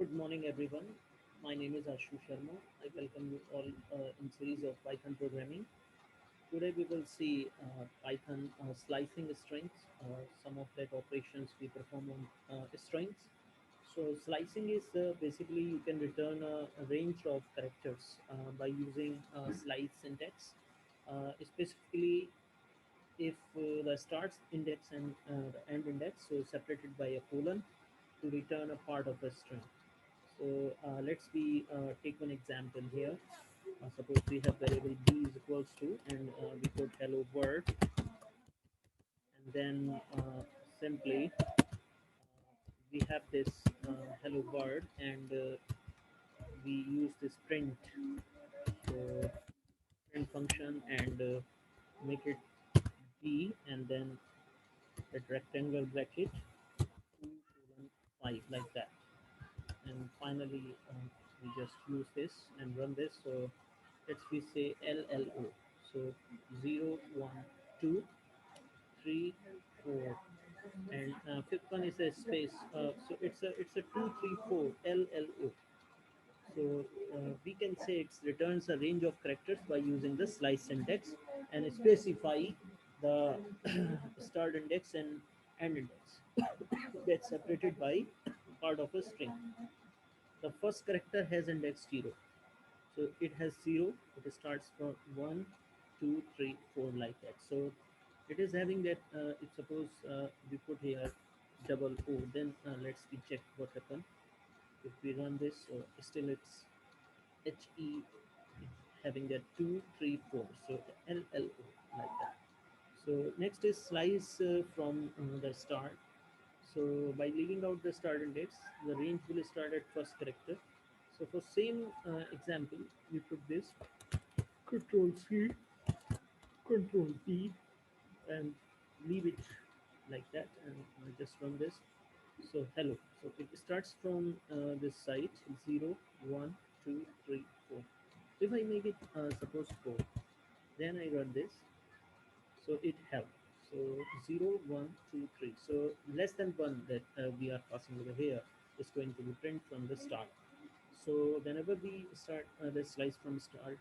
Good morning, everyone. My name is Ashu Sharma. I welcome you all in series of Python programming. Today we will see Python slicing strings, some of that operations we perform on strings. So slicing is basically you can return a range of characters by using slice syntax. Specifically, if the start index and the end index, so separated by a colon to return a part of a string. So let's be take one example here. Suppose we have variable b is equals to, and we put hello world, and then simply we have this hello world, and we use this print, so print function, and make it b, and then that rectangle bracket 2:5 like that, and finally we just use this and run this. So let's we say LLO. So 0, 1, 2, 3, 4, and fifth one is a space. So it's a 2, 3, 4 LLO. So we can say it returns a range of characters by using the slice syntax and specify the start index and end index that's separated by part of a string. The first character has index 0. So it has 0. It starts from 1, 2, 3, 4 like that. So it is having that. If suppose we put here double O, then let's we check what happened. If we run this, so still it's HE having that 2, 3, 4. So LLO like that. So next is slice from the start. So by leaving out the start index, the range will start at first character. So for same example, we put this Control C, Control P, and leave it like that, and just run this. So hello. So it starts from this side 0, 1, 2, 3, 4. If I make it suppose 4, then I run this. So it help. So 0, 1, 2, 3. So less than 1 that we are passing over here is going to be print from the start. So whenever we start the slice from start,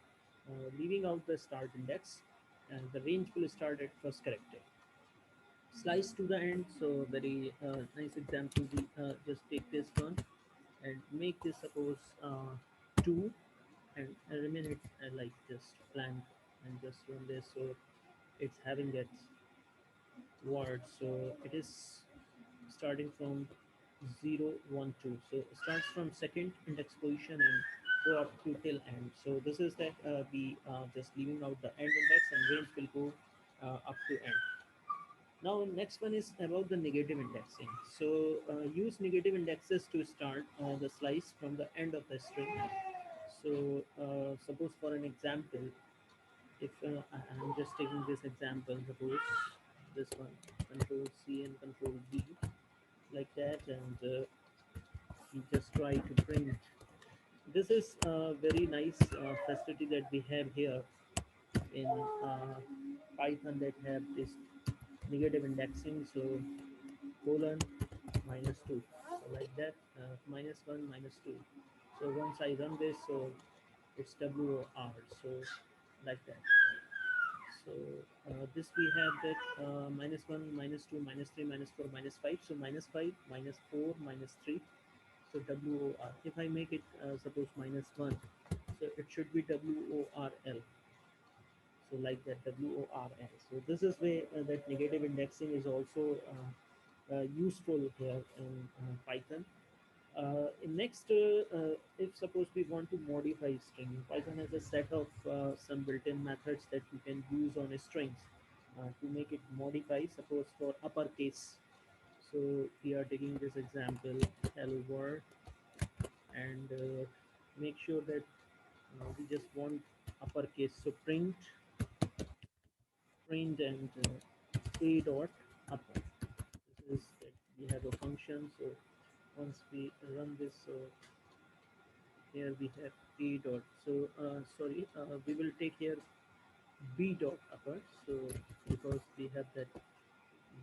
leaving out the start index, and the range will start at first character. Slice to the end. So very nice example. We just take this one and make this suppose 2, and remain it like just blank, and just run this. So it's having that word. So it is starting from 0, 1, 2. So it starts from second index position and go up to till end. So this is that we just leaving out the end index, and range will go up to end. Now next one is about the negative indexing. So use negative indexes to start the slice from the end of the string. So suppose for an example, if I'm just taking this example, suppose this one, Control C and Control V like that, and we just try to print. This is a very nice facility that we have here in Python, that have this negative indexing. So colon -2, so like that, -1, -2. So once I run this, so it's WOR, so like that. So this we have that -1, -2, -3, -4, -5. So -5, -4, -3. So WOR. If I make it suppose -1, so it should be WORL. So like that, WORL. So this is where that negative indexing is also useful here in Python. In next, if suppose we want to modify string, Python has a set of some built-in methods that you can use on strings to make it modify. Suppose for uppercase, so we are taking this example, hello world, and make sure that we just want uppercase. So print and a dot upper. This is that we have a function. So once we run this, so here we have a dot. So sorry, we will take here b dot upper. So because we have that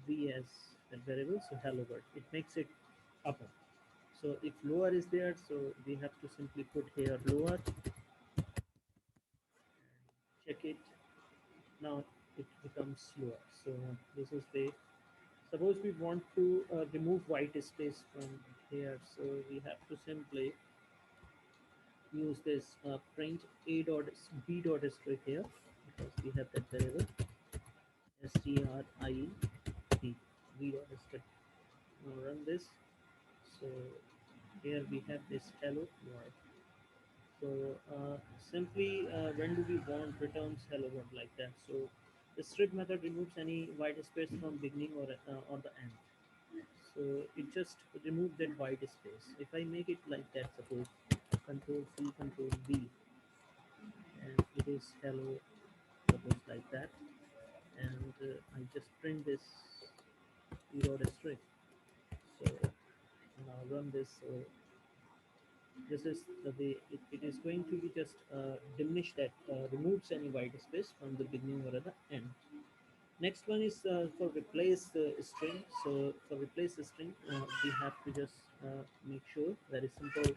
v as a variable, so hello world, it makes it upper. So if lower is there, so we have to simply put here lower, check it. Now it becomes lower. So this is the, suppose we want to remove white space from here, so we have to simply use this print a dot b dot string here, because we have that variable string b dot string. Now run this. So here we have this hello world. So simply when do we want returns hello world like that. So the strip method removes any white space from beginning or the end. So it just remove that white space. If I make it like that, suppose control C, control V, and it is hello, suppose like that, and I just print this without a string. So now run this. So this is the way it is going to be just diminish that, removes any white space from the beginning or at the end. Next one is for replace string. So for replace the string, we have to just make sure, very simple,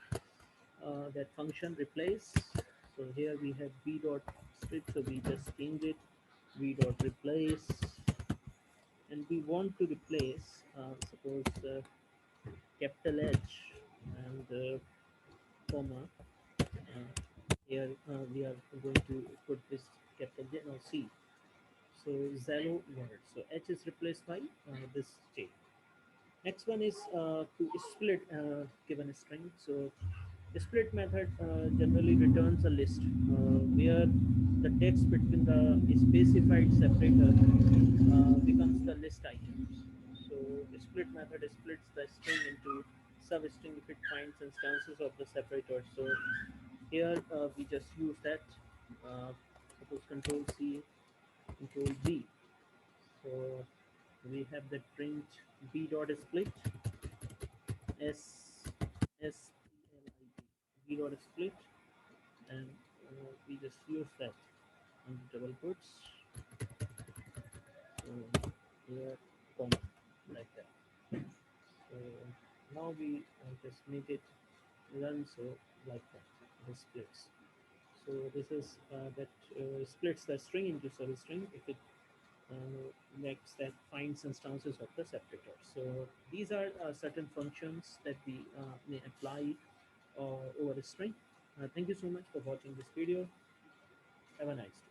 that function replace. So here we have b dot strip, so we just change it v dot replace, and we want to replace, suppose capital H and comma. Here we are going to put this capital J, no, C. So Zalo word. So H is replaced by this J. Next one is to split given a string. So the split method generally returns a list where the text between the specified separator becomes the list items. So the split method splits the string into substring if it finds instances of the separator. So here we just use that. Uh, Suppose Control C, Control V. So we have that print b dot split s s b dot split, and we just use that on the double quotes. So here comma like that. So now we just make it run, so like that this splits. So this is that splits the string into substring if it makes that finds instances of the separator. So these are certain functions that we may apply over a string. Thank you so much for watching this video. Have a nice day.